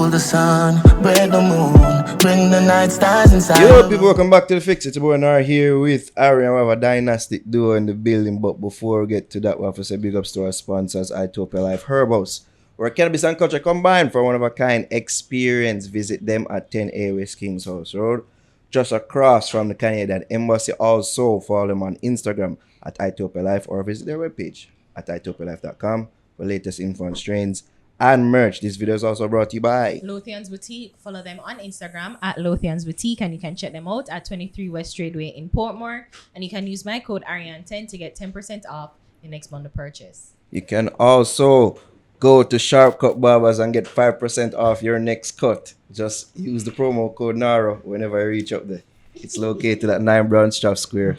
cool the sun, break the moon, bring the night stars inside. Yo, people, welcome back to the Fix. It's your boy Nar here with Ari, and we have a dynastic duo in the building. But before we get to that, we have to say big ups to our sponsors, Itopia Life Herbals, where cannabis and culture combine for one of a kind experience. Visit them at 10A West Kings House Road, just across from the Canadian Embassy. Also, follow them on Instagram at Itopia Life or visit their webpage at itopialife.com for latest info on strains and merch. This video is also brought to you by Lothian's Boutique. Follow them on Instagram at Lothian's Boutique, and you can check them out at 23 West Tradeway in Portmore. And you can use my code Ariane10 to get 10% off your next bundle purchase. You can also go to Sharp Cut Barbers and get 5% off your next cut. Just use the promo code NARO whenever you reach up there. It's located at 9 Brown Straff Square.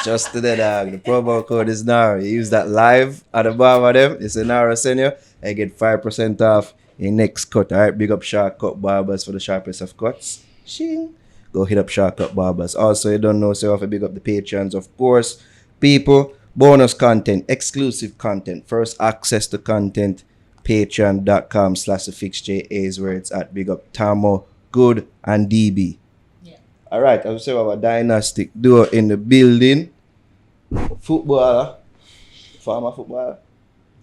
Just to the dog. The promo code is NARO. You use that live at the barber them. It's a NARO senior. And you get 5% off your next cut. Alright, big up Sharp Cut Barbers for the sharpest of cuts. Shing. Go hit up Sharp Cut Barbers. Also, you don't know, so you have to big up the Patreons, of course. People, bonus content, exclusive content, first access to content. Patreon.com/thefixja is where it's at. Big up Tamo, Good, and DB. Yeah. Alright, as we say, we have a dynastic duo in the building. Footballer. Former footballer.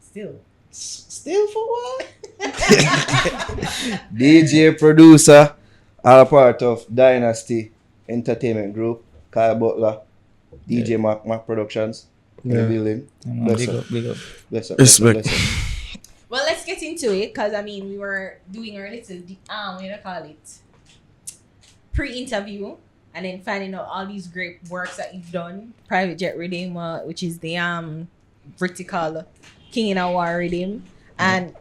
Still football? DJ, producer, all part of Dynasty Entertainment Group. Kyle Butler, DJ Mac Productions in the building. Big up. Bless up. Respect. Bless up. Well, let's get into it, because I mean, we were doing our little what do you call it, pre-interview, and then finding out all these great works that you've done. Private Jet Riddim, which is the Rytikal King in War Riddim, and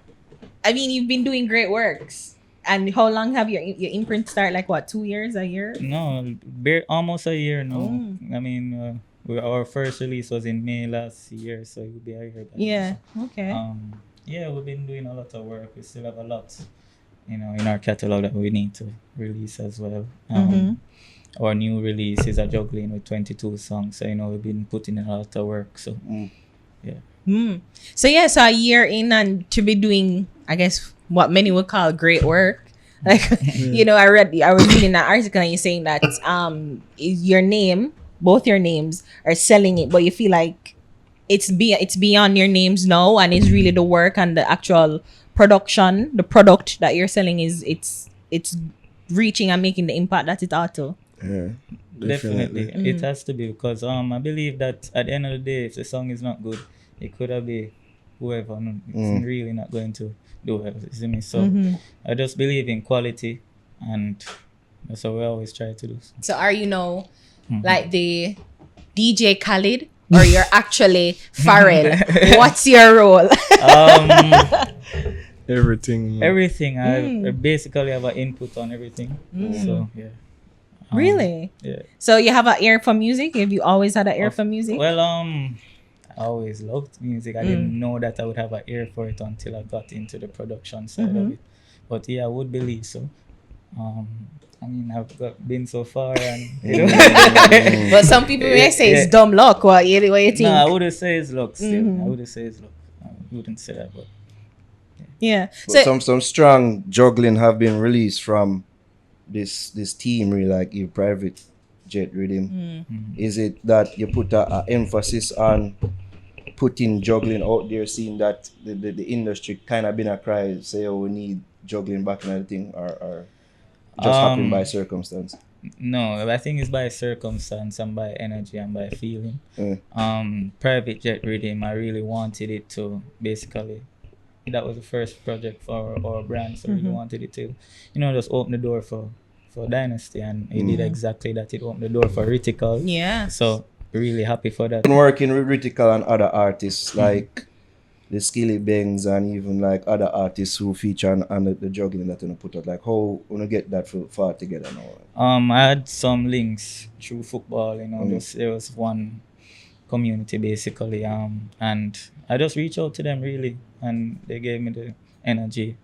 I mean, you've been doing great works. And how long have your imprint start? Like what, 2 years, a year? No, almost a year now. I mean, our first release was in May last year, so you'll be a year back. Yeah. Okay. Yeah, we've been doing a lot of work. We still have a lot, in our catalog that we need to release as well. Our new release is a juggling with 22 songs. So, we've been putting in a lot of work. So, yeah. So a year in, and to be doing, I guess, what many would call great work. Like, I was reading that article, and you're saying that both your names are selling it, but you feel like it's beyond your names now, and it's really the work and the actual production, the product that you're selling it's reaching and making the impact that it ought to. Yeah, definitely. It has to be, because I believe that at the end of the day, if the song is not good, it could have been whoever. It's really not going to do it. You see me? So I just believe in quality, and that's what we always try to do. So are you like the DJ Khaled, or you're actually Pharrell? What's your role? Everything. I basically have an input on everything. So yeah. Really? Yeah. So you have an ear for music? Have you always had an ear for music? Well, I always loved music. I didn't know that I would have an ear for it until I got into the production side of it. But yeah, I would believe so. I mean, I've been so far, and but some people may say it's dumb luck. What do you think? No, I wouldn't say it's luck. Still, I wouldn't say it's luck. I wouldn't say that, but yeah. But so some strong juggling have been released from this team, really, like your Private Jet Riddim. Is it that you put a emphasis on putting juggling out there, seeing that the industry kind of been a cry, say, oh, we need juggling back and everything, or just happened by circumstance? No, I think it's by circumstance and by energy and by feeling. Private Jet Riddim, I really wanted it to basically, that was the first project for our brand, so I really wanted it to, just open the door for Dynasty, and it did exactly that. It opened the door for Rytikal. Yeah. So really happy for that. Been working with Rytikal and other artists like the Skilly Bangs, and even like other artists who feature on the juggling that you put out. Like, how you get that far together now? I had some links through football. Just there was one community basically, and I just reached out to them really, and they gave me the energy,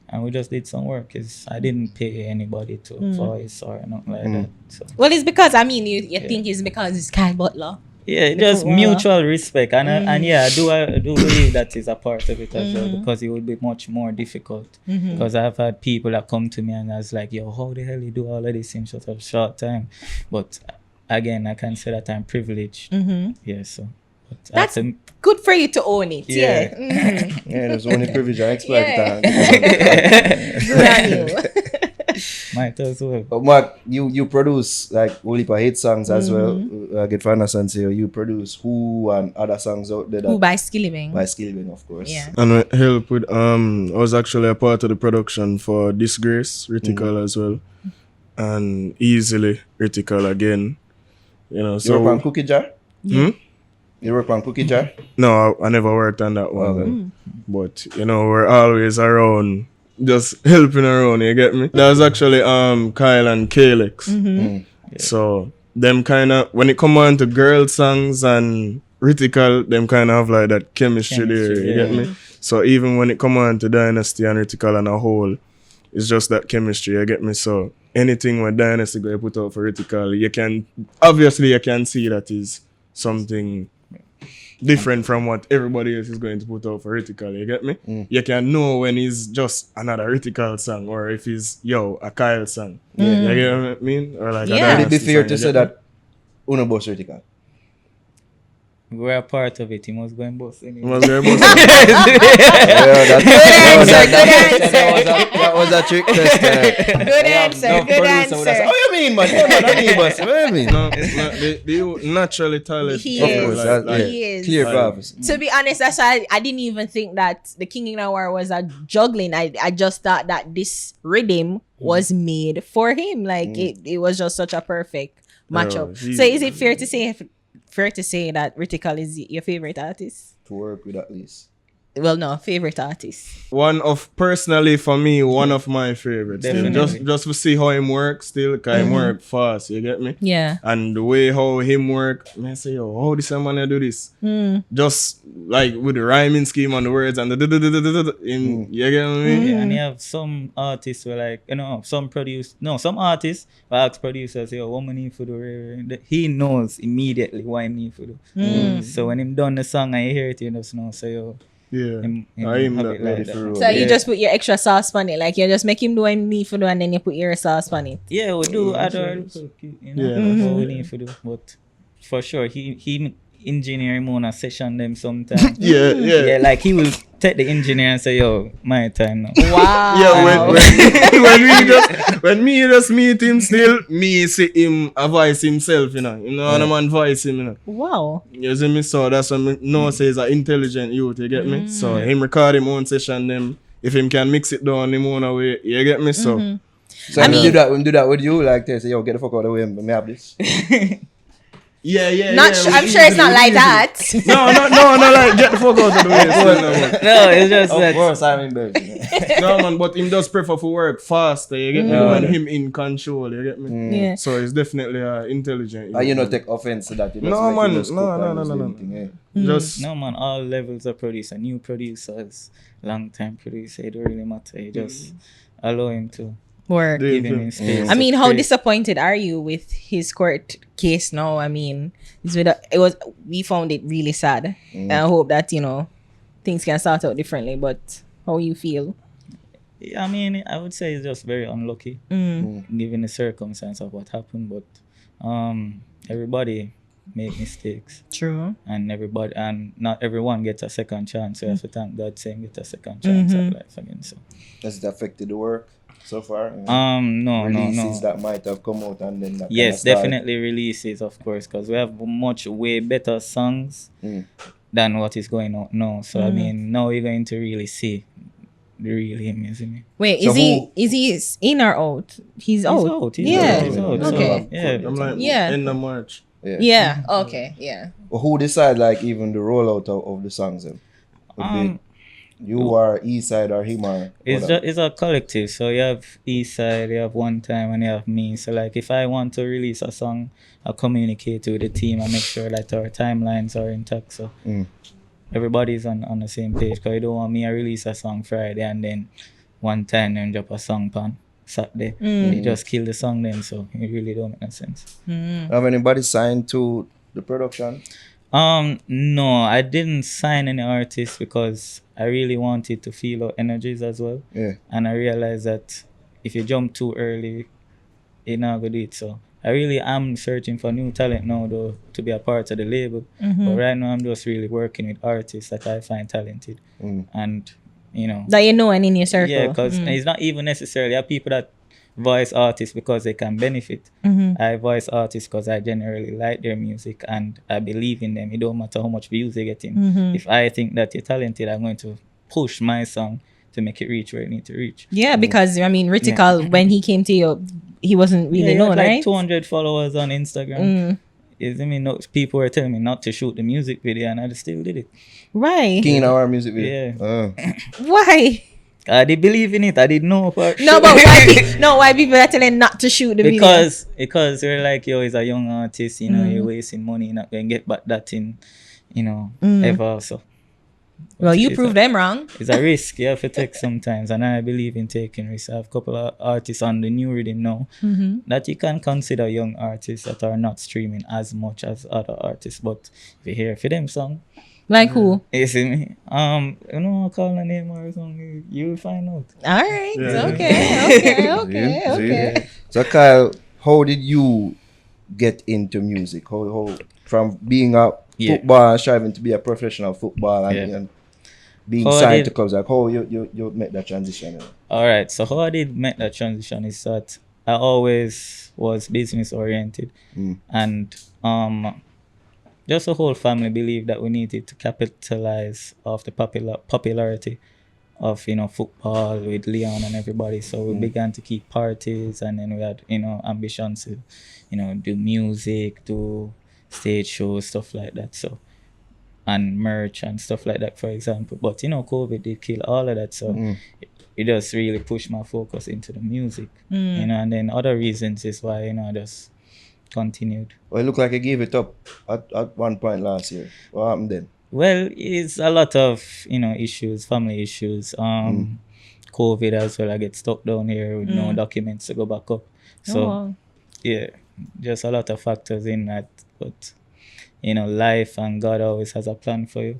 and we just did some work. Cause I didn't pay anybody to voice or nothing like that. So. Well, it's because you think it's because it's Kyle Butler. Yeah, just footballer. mutual respect, and yeah, I do believe that is a part of it as well, because it would be much more difficult. Because I've had people that come to me and I was like, "Yo, how the hell you do all of this in such a short time?" But again, I can say that I'm privileged. Yeah, so but That's good for you to own it. Yeah. Yeah. Yeah, there's only privilege I exploit Yeah. it. Good on you. might as well. But Mark, you produce like whole heap of hit songs as well. I get for understand say you produce Who and other songs out there that Who by Skillibeng. by Skillibeng, of course. Yeah. And I help with I was actually a part of the production for Disgrace, Rytikal as well. And Easily, Rytikal again. You know, You so work on Cookie Jar? Hmm? You work on Cookie Jar? No, I never worked on that one. Okay. But you know, we're always around, just helping around, you get me? That was actually Kyle and Kalex. So them kinda when it come on to girl songs and Rytikal, them kinda have like that chemistry there, you get me? So even when it come on to Dynasty and Rytikal and a whole, it's just that chemistry, you get me? So anything when Dynasty go put out for Rytikal, you can see that is something different from what everybody else is going to put out for Rytikal, you get me? You can know when it's just another Rytikal song or if it's a Kyle song. You get what I mean? Or like a Yeah. Would it be Dynasty fair song, to you say get me? that Uno boss Rytikal? We're a part of it. He must go and boss anyway. Was there about That was a trick question. Good answer. Good answer. Oh, you mean, man? Come on, I need boss. What do you mean? no, they naturally talented. He Of is. course, like, yeah. He is. Clear for office. To be honest, that's why I didn't even think that the King in War was a juggling. I just thought that this Riddim was made for him. Like it was just such a perfect matchup. he- So is it fair to say that Rytikal is your favorite artist? To work with at least. Well, no, favorite artist. Personally for me, one of my favorites. Still. Definitely. Just to see how him work still, cause him work fast, you get me? Yeah. And the way how him work, man, I say, yo, how this man do this? Just like with the rhyming scheme on the words and the you get what I mean? Yeah, and you have some artists who like, some artists will ask producers, yo, what we need for do? He knows immediately what he need for do. So when him done the song and you hear it, you just know, so yo, Yeah. him I'm have not it ready like for that. road. So you just put your extra sauce on it. Like you just make him do what he need for do and then you put your sauce on it. Yeah, we do other, what we need for do. But for sure, he engineer him on a session them sometimes. Yeah. Like he will take the engineer and say, yo, my time now. Wow. Yeah, when me just meet him still, me see him a voice himself, and a man voice him, Wow. You see me? So that's what me know say he's an intelligent youth, you get me? So him record him own session them, if him can mix it down him own way, you get me? So So when do that with you, like they say, yo, get the fuck out of the way, let me have this. yeah. I'm sure it's not like that. No, like get the fuck out of the way. No, it's just Of that. course, I'm embarrassed. No man, but him does prefer for work faster, you get me? When him in control, you get me? Yeah. So it's definitely intelligent. You not take offense to that. You just No, make man. it just No, cook no, and no, just no, do no. everything, eh? Just No man, all levels of producer, new producers, long time producer, it don't really matter. You just allow him to Work. give him space. I mean, to how create. disappointed are you with his court case now? I mean, we found it really sad. And I hope that, things can start out differently, but how you feel? I mean, I would say it's just very unlucky, given the circumstance of what happened. But everybody make mistakes, True. and not everyone gets a second chance. So you have to thank God saying get a second chance at life again. So Has it affected the work so far? no. Releases that might have come out and then that Yes, kinda definitely releases, of course, because we have way better songs than what is going on now. So I mean, now you're going to really see the real him, isn't it? Wait, So is he in or out? He's out. He's Yeah. out. Okay. Yeah. I'm like Yeah. end of March. Yeah. Okay. Yeah. Well, who decide like even the rollout of the songs then? Would be you or East Side or him or It's a collective. So you have East Side, you have One Time, and you have me. So like if I want to release a song, I communicate with the team and make sure that our timelines are intact. So everybody's on the same page. Because you don't want me to release a song Friday and then One Time and drop a song on Saturday. You just kill the song then. So it really don't make no sense. have anybody signed to the production? No, I didn't sign any artists because I really wanted to feel out energies as well. Yeah. And I realized that if you jump too early, you're not gonna do it. So I really am searching for new talent now though to be a part of the label. But right now I'm just really working with artists that I find talented. And you know That you know and in your circle. yeah, because it's not even necessarily are people that voice artists because they can benefit. I voice artists because I generally like their music and I believe in them. It don't matter how much views they're getting. If I think that you're talented, I'm going to push my song to make it reach where it needs to reach. Yeah, because I mean, Rytikal, when he came to you, he wasn't really known, like right? 200 followers on Instagram. People were telling me not to shoot the music video, and I still did it. Right. King in our music video. Yeah. Why? I did believe in it. I didn't know for No, sure. but why people are telling not to shoot the video? Because they're like, yo, he's a young artist, you know, you're wasting money, you're not going to get back that in, you know, ever. So, Well, you proved them wrong. it's a risk you have to take sometimes, and I believe in taking risks. I have a couple of artists on the new Riddim now that you can consider young artists that are not streaming as much as other artists. But if you hear for them song, Like who? you see me, you know, call a name or something, you'll find out. All right. Yeah. Okay. So Kyle, how did you get into music? How from being a footballer, striving to be a professional footballer and being How signed did- to clubs, like how you make that transition? All right. So how I did make that transition is that I always was business oriented, and just the whole family believed that we needed to capitalize off the popularity of football with Leon and everybody. So we began to keep parties, and then we had ambitions to do music, do stage shows, stuff like that. So and merch and stuff like that, for example. But COVID did kill all of that. So it just really pushed my focus into the music. And then other reasons is why I just continued. Well, it looked like you gave it up at one point last year. What happened then? Well, it's a lot of issues, family issues, COVID as well. I get stuck down here with no documents to go back up. So yeah, just a lot of factors in that. But life and God always has a plan for you,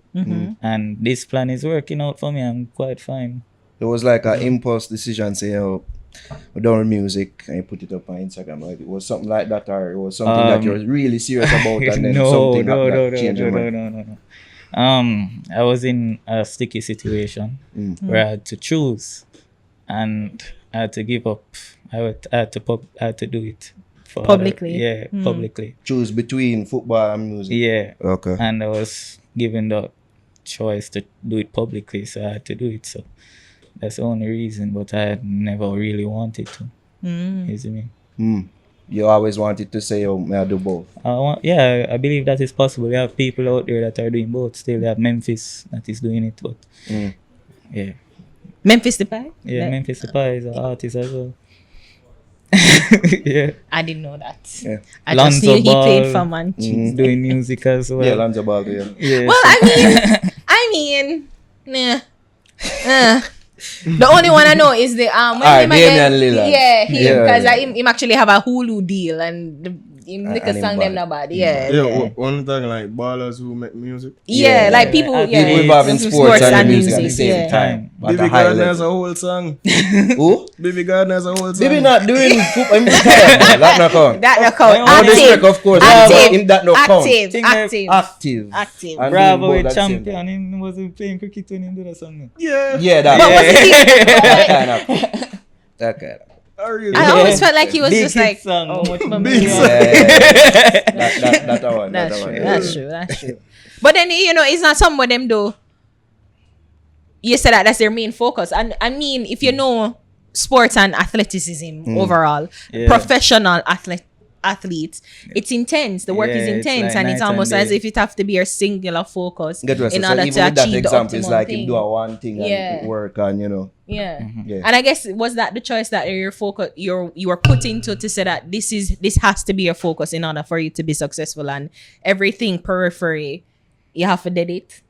and this plan is working out for me. I'm quite fine. It was like an impulse decision, say, we're done with music, and you put it up on Instagram. Like, it was something like that, or it was something that you're really serious about, and then something happened that changed your mind. No. I was in a sticky situation where I had to choose, and I had to give up. I had to do it for Publicly. publicly. Choose between football and music. Yeah. Okay. And I was given the choice to do it publicly, so I had to do it. So that's the only reason, but I had never really wanted to. You see me? You always wanted to say, may I do both? I believe that is possible. You have people out there that are doing both. Still, you have Memphis that is doing it, but yeah. Memphis Depay? Yeah, Memphis Depay is an artist as well. Yeah. I didn't know that. Yeah. I just Lonzo knew he played Ball. for Man. He's doing music as well. Yeah, Lonzo Ball, yeah. Yeah, Well, so- I mean, nah. The only one I know is the Damian Lillard. Yeah, because Yeah. him actually have a Hulu deal and him And nigga him sang them bad. nobody. Yeah. Yeah, one thing like ballers who make music. Yeah, Yeah. like people. Yeah, People involved in sports and music at the same yeah. time. At a Baby high Gardner has a level. whole song. Who? Baby Gardner has a whole song. Baby not doing football. I'm retired. That not count. That no count. No disrespect, of course. Active. Him that no count. Active. Active. Active. And Bravo doing both with at the same champion. time. He wasn't playing cricket when he did that song. Yeah. Yeah, that. But was That That kind of. I always felt like he was Big just hit like, song. oh, How much my Big money song. Yeah. That one. that's That true, one. that's true. But then it's not some of them though. You said that's their main focus, and I mean, if you know sports and athleticism overall, Yeah. professional athletes, it's intense. The work is Yeah, it's intense, like and it's night and almost as day. if it have to be a singular focus Get what? in So order even to with that achieve the example, it's optimum like thing. you do a one thing and Yeah. it work and Yeah, Yeah. and I guess was that the choice that your focus you were put into to say that this has to be your focus in order for you to be successful, and everything periphery you have to did it.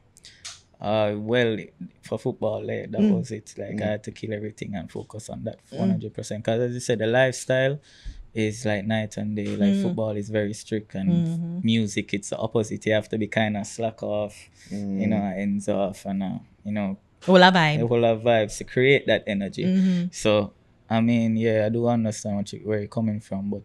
Well, for football, that was it. Like I had to kill everything and focus on that 100%. Because as you said, the lifestyle is like night and day. Like football is very strict, and music it's the opposite. You have to be kind of slack off, you know, ends off, and you know, Whole a vibe. a whole lot of vibes to create that energy. So I mean, yeah, I do understand where you're coming from, but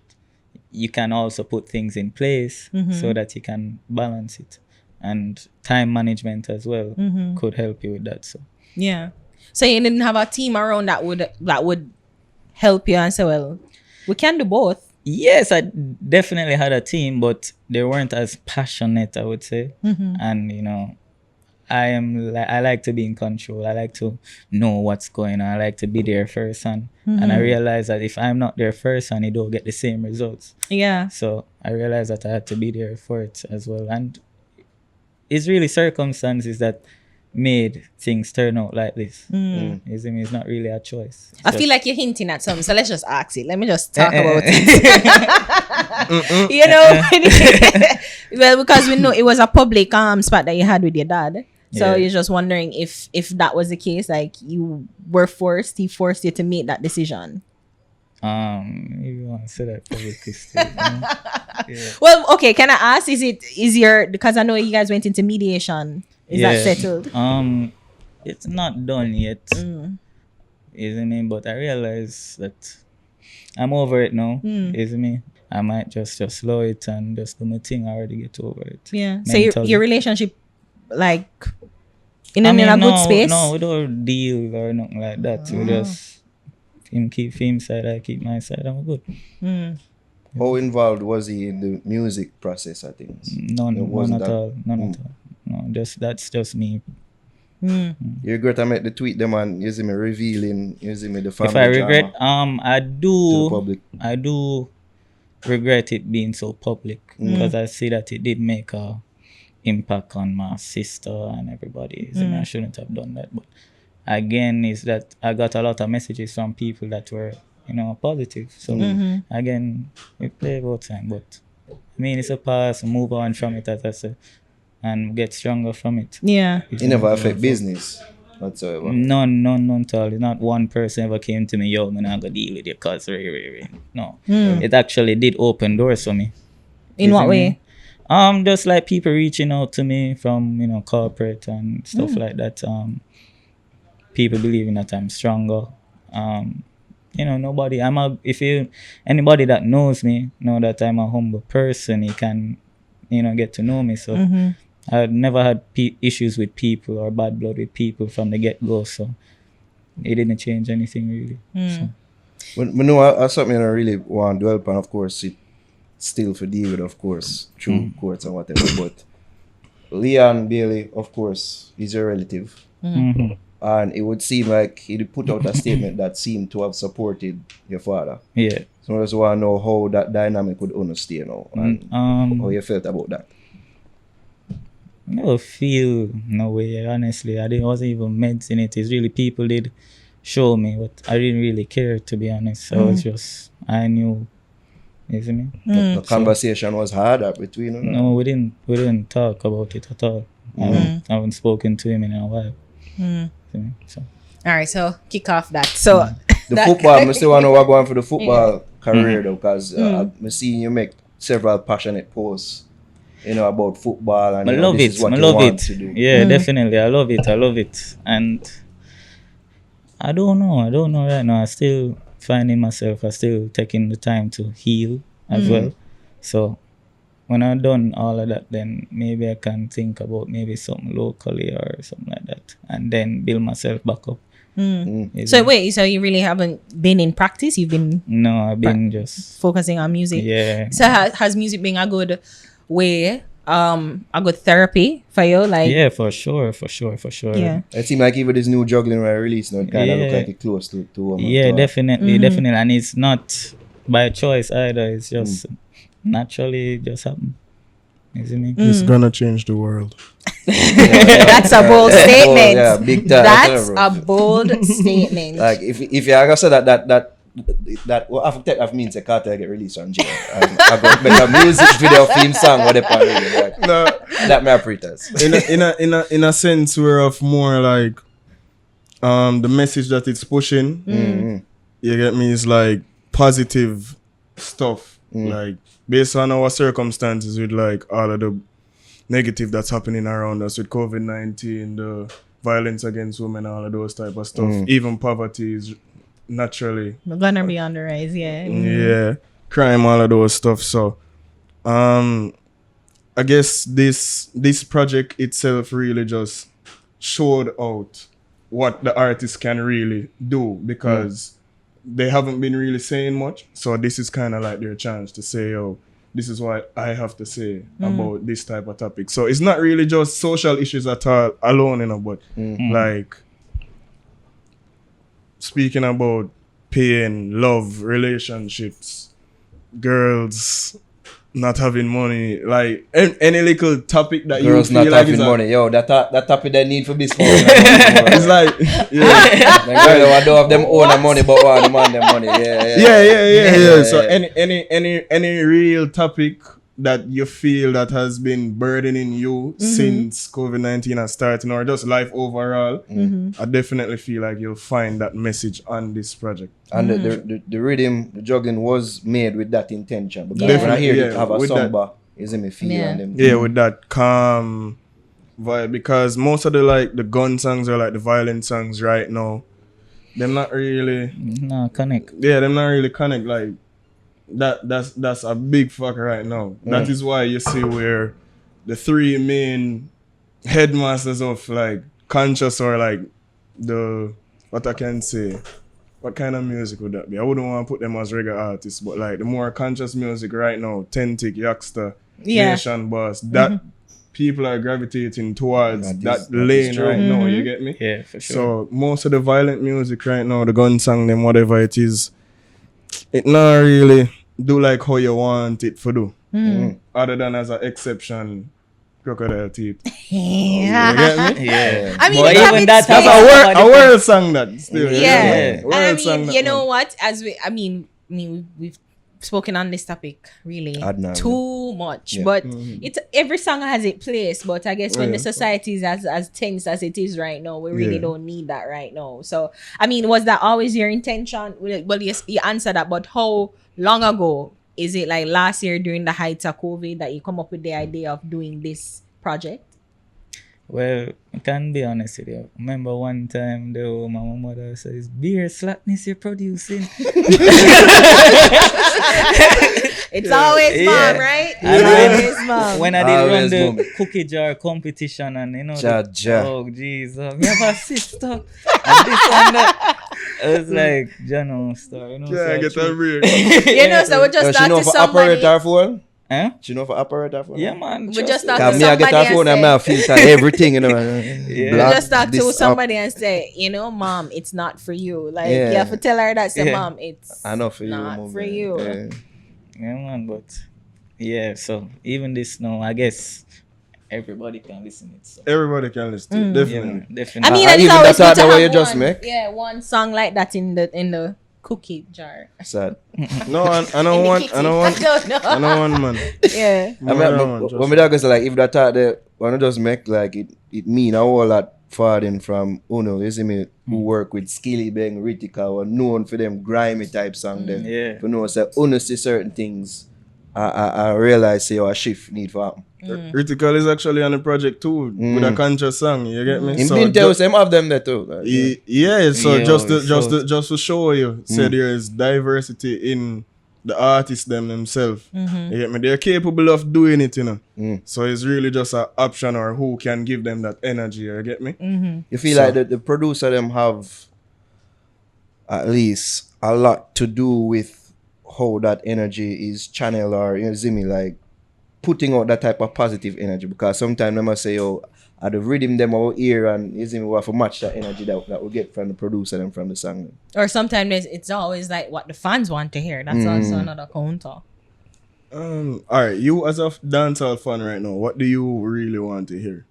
you can also put things in place so that you can balance it, and time management as well could help you with that. So Yeah. So you didn't have a team around that would help you and say, well, we can do both. yes, I definitely had a team, but they weren't as passionate, I would say. And you know, I like to be in control. I like to know what's going on. I like to be there first, and I realized that if I'm not there first, and you don't get the same results. Yeah. So I realized that I had to be there for it as well, and it's really circumstances that made things turn out like this. You see me? It's not really a choice. I feel like you're hinting at something, so let's just ask it. Let me just talk about it. You know, well, because we know it was a public spot that you had with your dad. So Yeah. you're just wondering if that was the case, like you were forced, he forced you to make that decision. If you want to say that publicly, still, you know? Yeah. Well, okay, can I ask, because I know you guys went into mediation. Is that settled? It's not done yet. Isn't it? But I realize that I'm over it now. Isn't me? I might just slow it and just do my thing. I already get over it. Yeah. So Mentally. your relationship, like, in a good space? No, we don't deal or nothing like that. We just him keep him side, I keep my side, and we're good. How involved was he in the music process, I think? None at all. No, that's just me. You regret I made the tweet them and you see me revealing, you see me the family If I regret, drama I to the do. public. I do regret it being so public because I see that it did make a impact on my sister and everybody. So I shouldn't have done that. But again, is that I got a lot of messages from people that were, you know, positive. So again, we play both time. But I mean, it's a past. Move on from it, as I said, and get stronger from it. Yeah. It never affect business whatsoever. None at all. Not one person ever came to me, yo, man, I'm gonna deal with your cause. No. It actually did open doors for me. In what way? Just like people reaching out to me from, you know, corporate and stuff like that. People believing that I'm stronger. You know, anybody that knows me know that I'm a humble person. You can, you know, get to know me. So I never had issues with people or bad blood with people from the get-go. So it didn't change anything really. So. When I something I really want to dwell upon, of course, it still for deal with, of course, through courts and whatever. But Leon Bailey, of course, is your relative. And it would seem like he put out a statement that seemed to have supported your father. Yeah. So I just want to know how that dynamic would understand now and how you felt about that. I never feel no way, honestly. I wasn't even meant in it. It's really people did show me, but I didn't really care, to be honest. So it's just, I knew, you see me? The conversation was harder between you. No, we didn't talk about it at all. I haven't spoken to him in a while. See me? So. All right, so kick off that. So The football, I still want to know what going for the football career though, because I'm seeing you make several passionate posts, you know, about football and I you know, love this it. is what I you love want it. to do. Yeah, definitely. I love it. And I don't know right now. I still finding myself. I still taking the time to heal as well. So when I've done all of that, then maybe I can think about maybe something locally or something like that, and then build myself back up. So wait, so you really haven't been in practice? You've been I've been just focusing on music. Yeah. So has music been a good way, a good therapy for you? Like Yeah, for sure. Yeah. It seems like even this new juggling when I release now, it kind of look like it's close to Yeah, definitely. And it's not by choice either. It's just naturally just happen. You see me? It's gonna change the world. That's a bold statement. Yeah, big time. That's a bold statement. Like if you like I said that well after that means a cartel get released on jail. I got make a music video theme song whatever like, No, that may pretest. in a sense, we're of more like the message that it's pushing. You get me? Is like positive stuff. Like based on our circumstances with like all of the negative that's happening around us with COVID-19, the violence against women, all of those type of stuff. Even poverty is naturally gonna be on the rise, yeah, crime, all of those stuff. So I guess this project itself really just showed out what the artist can really do, because they haven't been really saying much. So this is kind of like their chance to say, oh, this is what I have to say about this type of topic. So it's not really just social issues at all alone, you know, but like speaking about pain, love, relationships, girls not having money, like any little topic that Girls you feel not like having money. Yo, that topic they need for this phone. it's like I don't have them own the money, but want them on them money. Yeah. So any real topic that you feel that has been burdening you since COVID-19 has started, or just life overall, I definitely feel like you'll find that message on this project. And the rhythm, the juggling was made with that intention. Because when I hear it have a somber, isn't me feel on them. Yeah, with that calm vibe, because most of the gun songs or like the violent songs right now, them not really connect. Yeah, them not really connect. Like that's a big fuck right now. That is why you see where the three main headmasters of like conscious or like the what I can say. What kind of music would that be? I wouldn't want to put them as regular artists, but like the more conscious music right now, Tentic, Youngster, Nation Boss, that people are gravitating towards that lane right now, you get me? Yeah, for sure. So most of the violent music right now, the gun song, them, whatever it is, it not really do like how you want it to do. Other than as an exception, Crocodile Teeth. Yeah. You get me? Yeah. I mean, But it even that has That's a world song that still. Yeah. World And I song mean, that you know man. what? We've spoken on this topic really Adnan, too much, but it's every song has its place. But I guess when the society is as tense as it is right now, we really don't need that right now. So I mean, was that always your intention? Well, yes, you answered that, but how long ago? Is it like last year during the height of COVID that you come up with the idea of doing this project? Well, I can be honest with you. Remember one time my mother says, beer slackness you're producing. It's always mom, right? And Always mom. when I did Always run the mommy. cookie jar competition and Ja. oh jeez, you have a sister and this and that. I was like, Jano star, you know. Yeah, get that real. You know, so we just She start know to for somebody. operate her phone? Huh? She know for operate her phone? Yeah, man. We just talk Cause to me I get somebody her phone and and I say, filter everything, you know. Yeah. we Black just talk to this somebody and say, you know, mom, it's not for you. Like Yeah. you have to tell her that, say, Yeah. mom, it's I know for you, not mom, for man. you. Yeah. Yeah, man, but yeah, so even this now, I guess everybody can listen it. So. Everybody can listen to it, Yeah, definitely. man, definitely. I mean, Ah, and it's even always that good to the way have you just one, make? yeah, one song like that in the cookie jar. Sad. No, I In don't the want, kitty. I don't want, don't know. I don't want, man. Yeah. I mean, when me dog is like, if that thought they wanna just make like it mean a whole lot farther from Uno, you see me, who work with Skilly Bang, Rytikal, or known for them grimy type song then. Yeah. You know, say Uno see certain things, I realize say a shift need for happen. Rytikal is actually on the project too with a conscious song. You get me? Him So been tell just- us him have them there too. Like, yeah, so Yeah, just to show you, say there is diversity in the artists themselves. You get me? They're capable of doing it, you know. So it's really just an option or who can give them that energy. You get me? You feel So- like the producer them have at least a lot to do with how that energy is channeled, or you see me, like putting out that type of positive energy, because sometimes they must say, oh, I'd have rhythm them out here, and you see me, we have to match that energy that we get from the producer and from the song. Or sometimes it's always like what the fans want to hear. That's also another counter. All right, you as a dancehall fan right now, what do you really want to hear?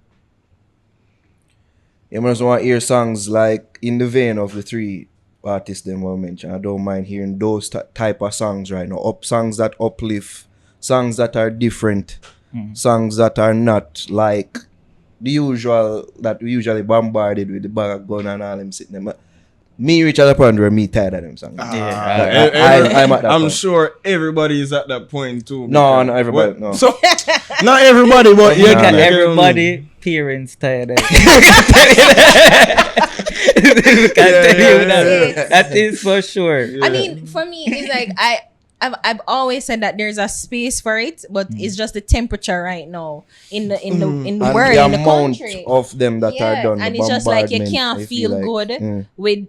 You must want to hear songs like in the vein of the three artists them I mentioned. I don't mind hearing those type of songs right now. Songs that uplift, songs that are different, songs that are not like the usual that we usually bombarded with the bag of gun and all them sitting there. me reach at the point where me tired of them songs. I'm at that I'm point. sure everybody is at that point too. No, because- not everybody. Well, No. So not everybody, but Look yeah, at yeah, everybody, parents tired of it. That is for sure. I mean, for me, it's like I've always said that there's a space for it, but it's just the temperature right now in the and world, the in the amount country. of them that are done. And the it's just like you bombardment, can't I feel like. good with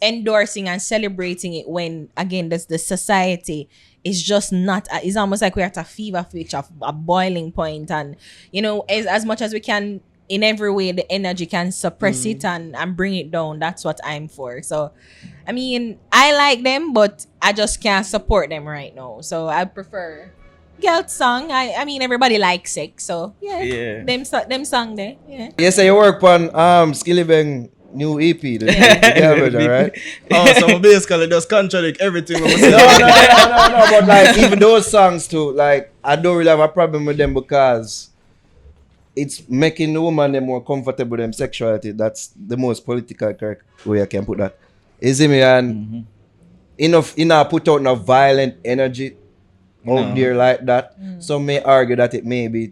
endorsing and celebrating it when again the society is just not. It's almost like we're at a fever pitch of a boiling point, and you know, as much as we can. In every way, the energy can suppress it and bring it down. That's what I'm for. So, I mean, I like them, but I just can't support them right now. So, I prefer girl song. I mean, everybody likes it. So, yeah. Them song there. Yeah. Yes, you work on Skillibeng new EP, the girl version, right? Oh, so basically just contradict everything. No, but like even those songs too, like I don't really have a problem with them because it's making the woman them more comfortable with them sexuality. That's the most political correct way I can put that. You see me? And enough put out enough violent energy out there like that. Some may argue that it may be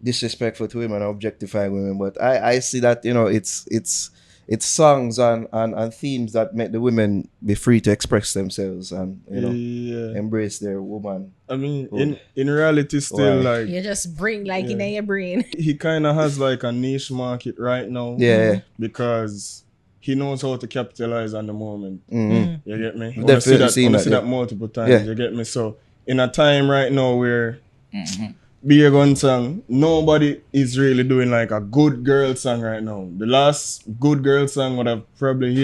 disrespectful to women or objectifying women, but I see that, you know, it's songs and themes that make the women be free to express themselves and, you know, embrace their woman. I mean, in reality, still like You just bring like in your brain. he kind of has like a niche market right now. Yeah. Because he knows how to capitalize on the moment. Mhm. You get me? Definitely seen I that, see yeah. that multiple times. Yeah. You get me? So in a time right now where be a gun song, nobody is really doing like a good girl song right now. The last good girl song would have probably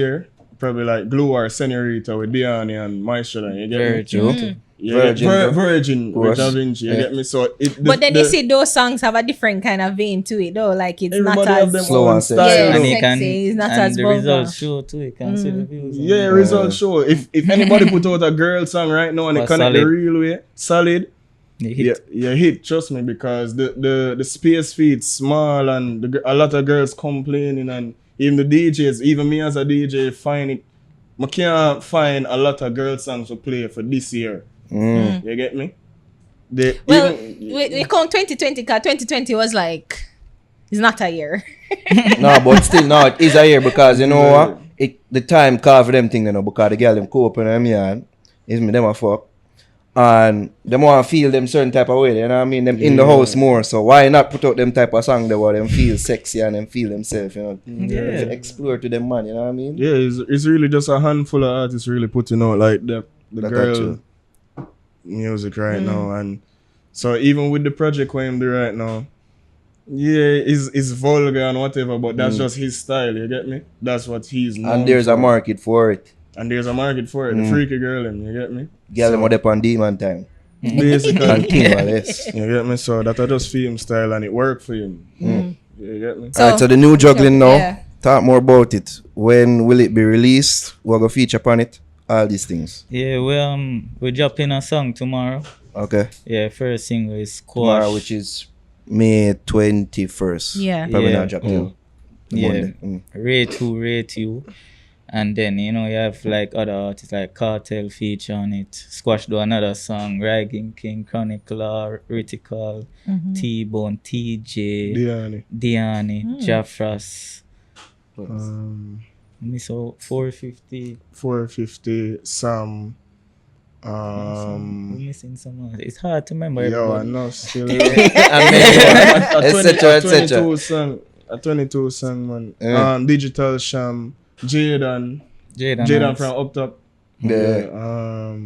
like Glue or Senorita with Diani and Maestro. You get Very me? true. Yeah, Virgin, Virgin with course. Da Vinci. You Yeah. get me? So But then you see those songs have a different kind of vein to it though. Like it's not everybody have them as slow own and style. Yeah, though. And he sexy, can, it's not and as the vulgar. results show too. You can see the views. Yeah, results show. If anybody put out a girl song right now and it Was connect the solid. real way, solid. They hit. Yeah, hit. Trust me, because the space feed small and a lot of girls complaining, and even the DJs, even me as a DJ, find it. I can't find a lot of girl songs to play for this year. You get me? Well, we call 2020 because 2020 was like it's not a year. No, but still, no, it is a year because you know what? The time call for them thing, you know, because the girl them co-op in them yard, is me them a fuck. And them want to feel them certain type of way, you know what I mean? Them in the house more, so why not put out them type of song that where them feel sexy and them feel themselves, you know? Yeah. To explore to them man, you know what I mean? Yeah, it's really just a handful of artists really putting out like the That girl true. music right now, and so even with the project where I'm doing right now, yeah, it's vulgar and whatever, but that's just his style. You get me? That's what he's known And there's a for. market for it. And there's a market for it. The freaky girl, you get me? Girl them out there on demon time. Basically, Continual, yes. you get me? So that I just film style and it worked for him. You get me? Alright, so the new juggling now. Yeah. Talk more about it. When will it be released? We're gonna feature upon it. All these things. Yeah, we're dropping a song tomorrow. Okay. Yeah, first single is Squash. Tomorrow, which is May 21st. Yeah. Probably Yeah. not drop till the Yeah. Monday. Rate you. And then, you know, you have like other artists like Cartel feature on it. Squash do another song, Ragging King, Chronicler, Rytikal, T-Bone, TJ, Diani, Jaffras. So 450. 450, Sam. We're missing some others. It's hard to remember. Yo, I everybody. know still. Etc., etc. 22 song, man. Yeah. Digital Sham, Jaden Jaden from Up Top. Yeah.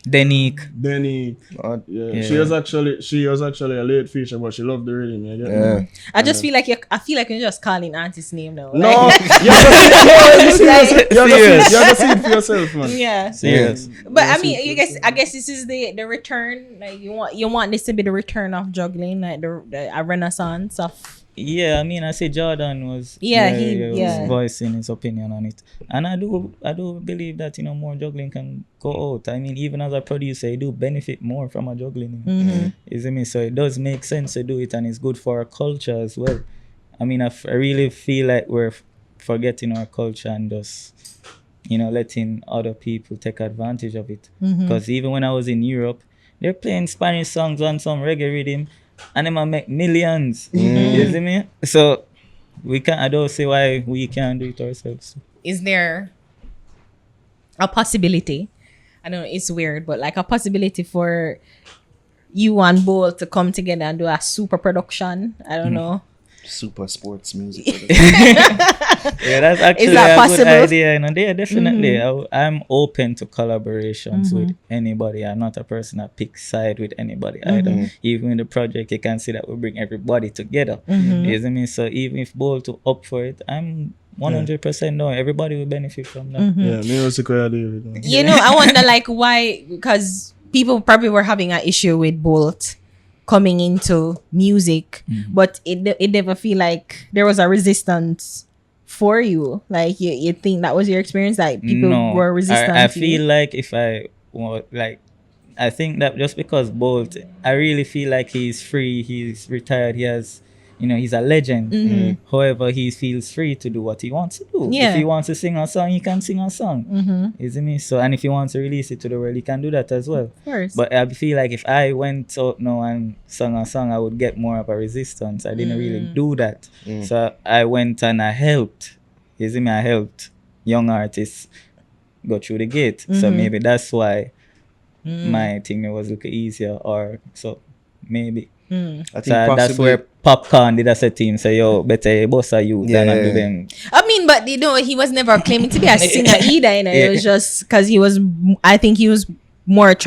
Denique. Denny. Yeah. Yeah. She was actually a late feature, but she loved the rhythm. You get me? Yeah. I just feel like you're just calling artist name now. No, Like, you have to see it for yourself, man. yeah. Serious. But I mean, I guess this is the return. Like you want this to be the return of juggling, like a renaissance of. Yeah, I mean, I say Jordan was He was voicing his opinion on it, and I do believe that, you know, more juggling can go out. I mean, even as a producer, you do benefit more from a juggling. You see me? So it does make sense to do it, and it's good for our culture as well. I mean, I really feel like we're forgetting our culture and just, you know, letting other people take advantage of it. Because even when I was in Europe, they're playing Spanish songs on some reggae rhythm, and they might make millions. You see me? So I don't see why we can't do it ourselves. Is there a possibility? I know it's weird, but like a possibility for you and Bull to come together and do a super production? I don't know. Super sports music. Yeah, that's actually that a possible? good idea. And yeah, definitely. I'm open to collaborations with anybody. I'm not a person that picks side with anybody either. Even in the project, you can see that we bring everybody together. You see me? So even if Bull to up for it, I'm 100% no. Everybody will benefit from that. Yeah, music idea. You know, I wonder like why, because people probably were having an issue with Bolt coming into music, but it never feel like there was a resistance for you. Like you think that was your experience, that people were resistant I to feel you? like if I like, I think that just because Bolt, I really feel like he's free, he's retired, he has, you know, he's a legend. However, he feels free to do what he wants to do. Yeah. If he wants to sing a song, he can sing a song. Isn't it? So, and if he wants to release it to the world, he can do that as well. Of course. But I feel like if I went out now and sung a song, I would get more of a resistance. I didn't really do that. So I went and I helped. Isn't me? I helped young artists go through the gate. So maybe that's why my thing was a little easier, or so maybe. I think So that's where Popcorn did a set team say, yo, better boss a you than I do them. I mean, but you know, he was never claiming to be a singer either. You know, it was just because I think he was more not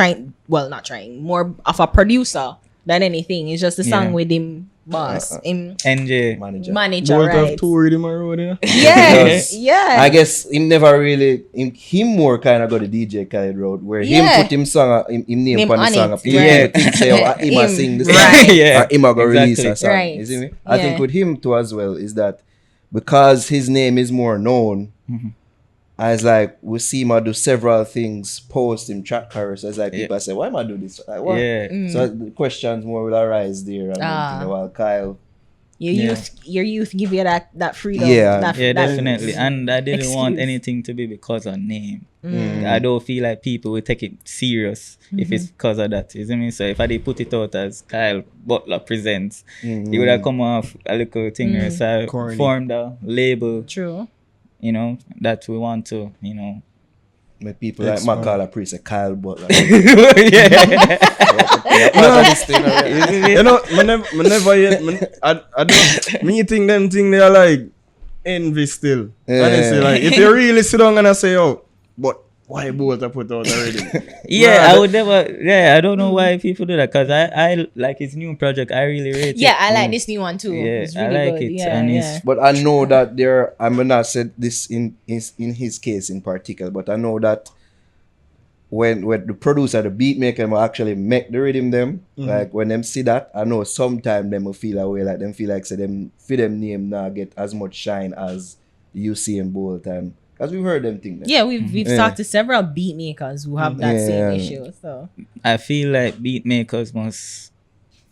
trying, more of a producer than anything. It's just a song with him, boss, him NJ. manager, Both right? have two Riddim on road, yeah? Yes, yeah. I guess him never really him more kind of go the DJ Khaled road, where him put him song him name Him on the on song it, up. Yeah, think say him a Him, sing the song, right. Yeah, or him a go release exactly. a song. Right. You see me? I think Yeah. with him too as well is that because his name is more known. As like we see him do several things, post him track chorus. As like people say, why am I do this? Like, what? Yeah. So the questions more will arise there, and then, you know, while Kyle. Your youth give you that freedom. Yeah. Yeah, that definitely. And I didn't want excuse. anything to be because of name. I don't feel like people will take it serious if it's because of that. You see me? So if I did put it out as Kyle Butler presents, it would have come off a little thing. So I Corny. formed a label, True. you know, that we want to, you know. My people like my call a priest, Kyle Butler. You know, me never yet. I don't. Me think them thing they are like envy still. Honestly, like if you really sit down and I say, oh, but why both I put out already? Yeah, I would never. Yeah, I don't know why people do that, because I like his new project. I really rate it. Yeah, I like this new one too. Yeah, It's I really like good. it, Yeah, and yeah. But I know that I'm not said this in his case in particular, but I know that when the producer, the beat maker will actually make the rhythm them, like when them see that, I know sometimes them will feel away, like them feel like say them for them name now get as much shine as you see in Bolt, and because we've heard them think that. Yeah, we've talked to several beat makers who have that same issue. So I feel like beat makers must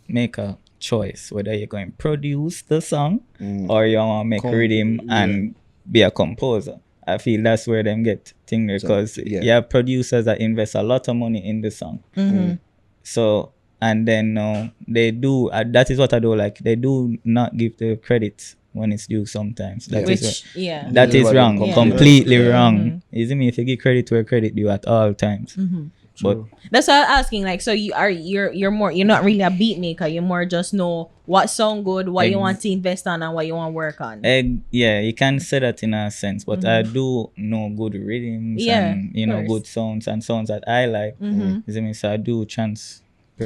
make a choice whether you're going to produce the song or you want to make rhythm and be a composer. I feel that's where them get things, because you have producers that invest a lot of money in the song. So, and then they do, that is what I do like, they do not give the credit when it's due sometimes. That is wrong, completely wrong. Isn't me? If you give credit where credit due at all times. But that's what I was asking. Like, so you're not really a beat maker. You more just know what sound good, what you want to invest on, and what you want to work on. Yeah, you can say that in a sense. But I do know good rhythms and good sounds and sounds that I like. Isn't me? So I do chance.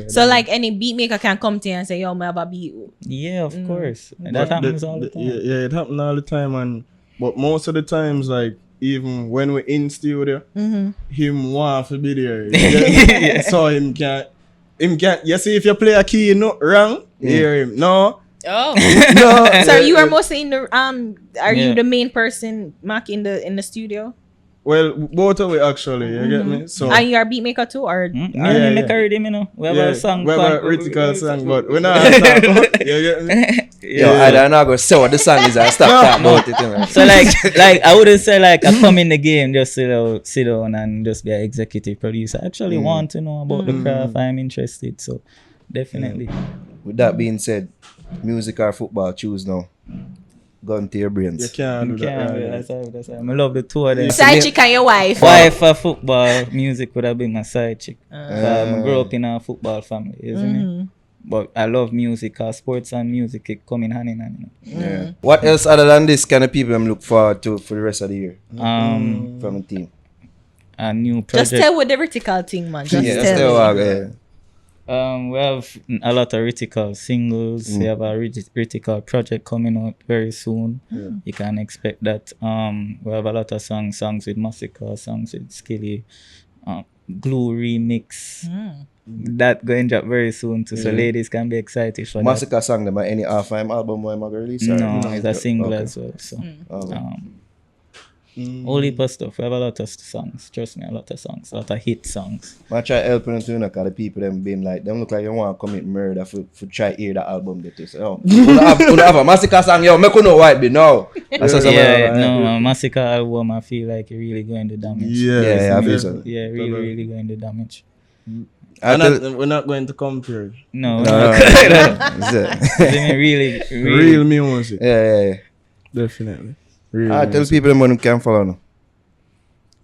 So like any beat maker can come to you and say, yo, I have a beat. Yeah, of course. And that happens all the time. Yeah, it happens all the time, but most of the times, like even when we're in studio, him want to be there. So him can't. You see, if you play a key wrong, hear him. No. Oh. No. So you are mostly in the are you the main person, Mac, in the studio? Well, both of we actually, you get me? So And you're a beat maker too, or Me yeah, and yeah. Make a Riddim, you know. We have a song. we have a Rytikal song, but we're not you get me? Yo, I don't know, go say what the song is and stop talking about it. You know. So like I wouldn't say like I come in the game just sit down and just be an executive producer. I actually want to know about the craft. I'm interested, so definitely. With that being said, music or football, choose now. Gun to your You can't can't do that. Yeah, right? that's how I love the two of them. side chick and your wife? Wife for football, music would have been my side chick. I grew up in a football family, isn't it? But I love music, cause sports and music it come in hand in hand. Yeah. What else other than this kind of people I'm look forward to for the rest of the year From the team? a new project. Just tell with the vertical thing, man. Just Yeah, tell. yeah. We have a lot of Rytikal singles. We have a Rytikal project coming out very soon. You can expect that. We have a lot of songs with Massacre, songs with Skilly, Glue remix. That going drop very soon too. So ladies can be excited for Massacre song them any half-time album where I'm gonna release? that. or- No, it's a single Okay. as well. So Okay. whole heap of stuff. We have a lot of songs. Trust me, a lot of songs, a lot of hit songs. I try helping them to, you know, cause the people them been like, them look like you want to commit murder for try hear the album they too. So, oh, you have a Massacre song, yo, make you know why it be now. That's what Massacre album. I feel like it really going to damage. Yeah, I feel so. Yeah, really going to damage. We're not going to compare. No, That's it. really. Real music. Yeah. Definitely. Real I tell music. people them when can follow now.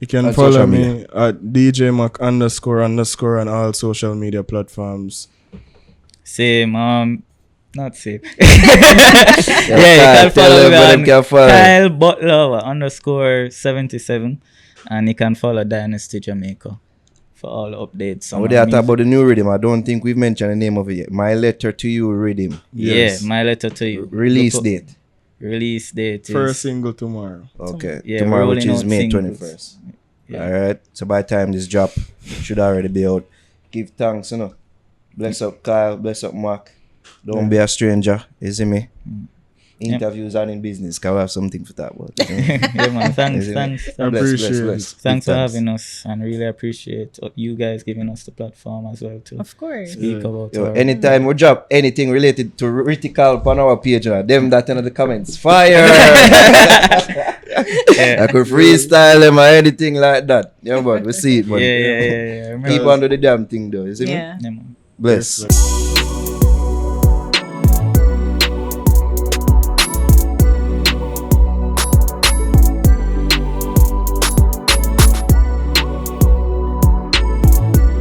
You can On follow social me media. at DJ Mac __ on all social media platforms. Same, not same. Yeah, you can follow me them on can follow. Kyle Butler _77, and you can follow Dynasty Jamaica for all updates. on We our talk music. about the new Riddim. I don't think we've mentioned the name of it yet. My Letter to You Riddim. Yes. Yeah, my letter to you. Release Look up- date. Release date is First single tomorrow. Okay. Yeah, Tomorrow, we're which rolling is out May singles. 21st. Yeah. Alright. So by the time this drop, should already be out. Give thanks, you know. Bless up Kyle, bless up Mark. Don't be a stranger. You see me? Interviews and in business. Can we have something for that about? Yeah, man. Thanks. Appreciate it. Thanks for having us, and really appreciate you guys giving us the platform as well to Of course. speak about Yo, our anytime we drop anything related to Rytikal on our page, them that in the comments. Fire! I could freestyle them or anything like that. Yeah, but we see it, man. Yeah. Remember, Keep on do the damn thing though. You see me? Yeah. yeah, man. Bless.